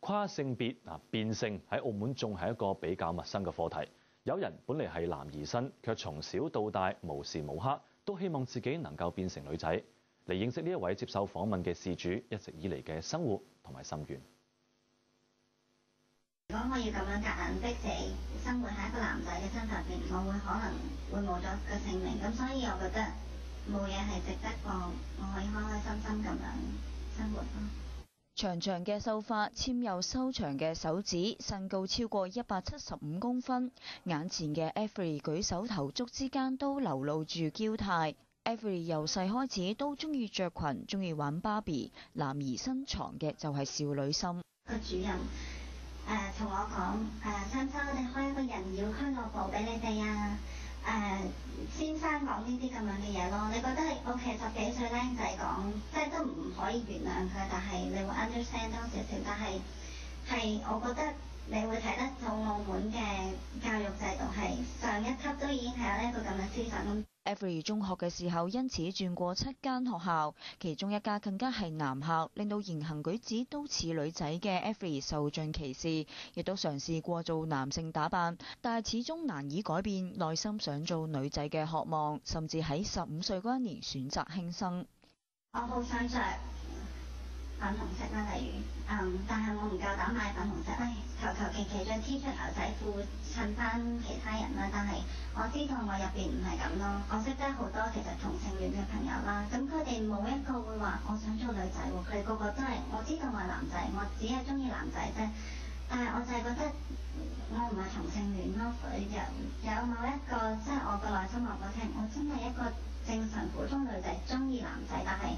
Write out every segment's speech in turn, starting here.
跨性別變性喺澳門仲係一個比較陌生嘅課題。有人本嚟係男兒身，卻從小到大無時無刻都希望自己能夠變成女仔。嚟認識呢一位接受訪問嘅事主一直以嚟嘅生活同埋心願。如果我要咁樣夾硬逼自己生活喺一個男仔嘅身份入邊，我可能會冇咗個性命。咁所以我覺得冇嘢係值得過，我可以開開心心咁樣生活咯。長長嘅秀髮，纖幼修長嘅手指，身高超過175公分。眼前嘅 Avery 舉手投足之間都流露住嬌態。Avery 由細開始都中意着裙，中意玩芭比，男兒身藏嘅就係少女心。個主任同我講三生，我哋開一個人妖俱樂部俾你哋啊！先生講呢啲咁樣嘅嘢咯，你覺得OK 10幾歲僆仔講，即係都唔可以原諒佢，但係你會 understand 多少少，但係我覺得你會睇得到澳門嘅教育制度係上一級都已經係有呢一個咁嘅思想咁。Avery 中學嘅時候因此轉過7間學校，其中一家更加係男校，令到言行舉止都似女仔嘅 Avery 受盡歧視，亦都嘗試過做男性打扮，但係始終難以改變內心想做女仔嘅渴望，甚至喺15歲嗰一年選擇輕生。我好想着粉紅色啦，例如但係我唔夠膽買粉紅色，求其着 T 恤牛仔褲襯翻其他人啦。但係我知道我入邊唔係咁咯。我識得好多其實同性戀嘅朋友啦，咁佢哋冇一個會話我想做女仔喎，佢哋個個都係我知道我係男仔，我只係中意男仔啫。但係我就係覺得我唔係同性戀咯，有某一個即係我個內心話我聽，我真係一個正常普通女仔中意男仔，但係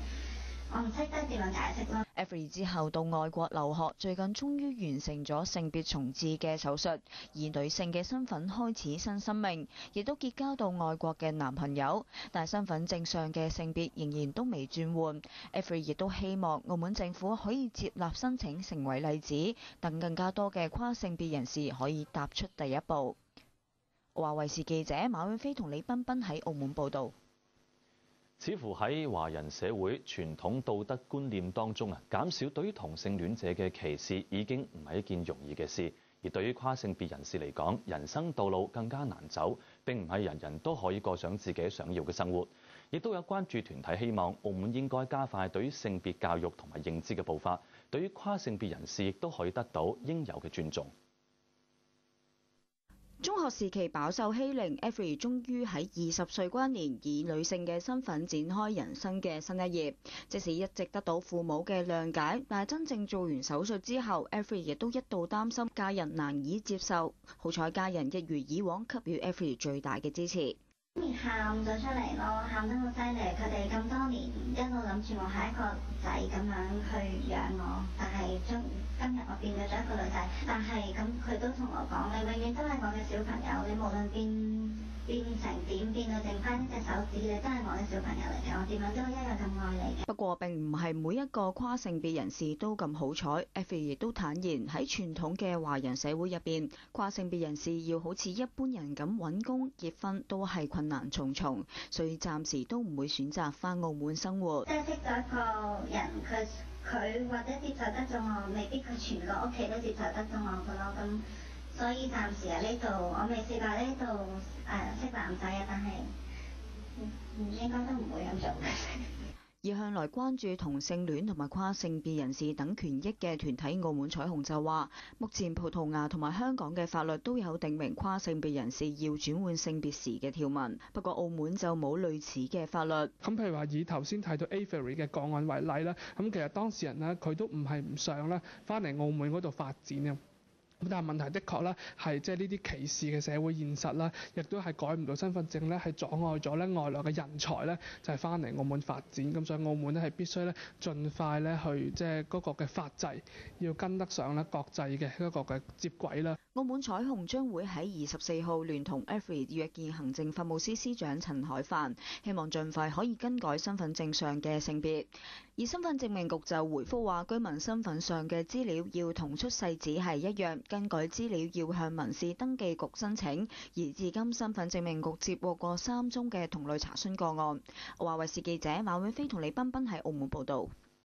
我唔識得點樣解釋咯。Avery 之後到外國留學，最近終於完成咗性別重置嘅手術，以女性嘅身份開始新生命，亦都結交到外國嘅男朋友，但身份證上嘅性別仍然都未轉換。Avery 亦都希望澳門政府可以接納申請成為例子，等更加多嘅跨性別人士可以踏出第一步。華衛視記者馬永飛同李彬彬喺澳門報導。似乎喺華人社會傳統道德觀念當中減少對於同性戀者嘅歧視已經唔係一件容易嘅事，而對於跨性別人士嚟講，人生道路更加難走，並唔係人人都可以過上自己想要嘅生活。亦都有關注團體希望澳門應該加快對於性別教育同埋認知嘅步伐，對於跨性別人士亦都可以得到應有嘅尊重。中學時期飽受欺凌 ，Avery 終於喺20歲嗰一年以女性嘅身份展開人生嘅新一頁。即使一直得到父母嘅諒解，但係真正做完手術之後 ，Avery 亦都一度擔心家人難以接受。好彩家人一如以往給予 Avery 最大嘅支持。喊咗出嚟咯，喊得好犀利。佢哋咁多年一路諗住我係一個仔咁樣去養我，但係今日我變咗一個女仔。但係咁佢都同我講，你永遠都係我嘅小朋友，你無論變成點，變到剩翻一隻手指，你都係我嘅小朋友嚟嘅，我點樣都一樣咁愛你嘅。不過並唔係每一個跨性別人士都咁好彩。Avery 亦都坦言喺傳統嘅華人社會入邊，跨性別人士要好似一般人咁揾工結婚都係困難重重，所以暫時都唔會選擇返澳門生活。即係識咗一個人，佢或者接受得到我，未必佢全個屋企都接受得到我嘅咯。咁所以暫時喺呢度，我未試過呢度識男仔啊，但係應該都唔會咁做嘅。而向來關注同性戀同埋跨性別人士等權益嘅團體澳門彩虹就話，目前葡萄牙同埋香港嘅法律都有訂明跨性別人士要轉換性別時嘅條文，不過澳門就冇類似嘅法律。咁譬如話以頭先提到 Avery 嘅個案為例啦，咁其實當事人呢，佢都唔係唔想咧翻嚟澳門嗰度發展嘅。咁但係問題的確咧係即係呢啲歧視嘅社會現實啦，亦都係改唔到身份證咧，係阻礙咗咧外來嘅人才咧就係翻嚟澳門發展。咁所以澳門咧係必須咧盡快咧去即係嗰個嘅法制要跟得上咧國際嘅一個嘅接軌啦。澳門彩虹將會喺24號聯同 Avery 約見行政法務司司長陳海帆，希望盡快可以更改身份證上嘅性別。而身份證明局就回覆話，居民身份上嘅資料要同出世紙係一樣，更改資料要向民事登記局申請。而至今身份證明局接獲過3宗嘅同類查詢個案。華衛視記者馬永飛同李彬彬喺澳門報導。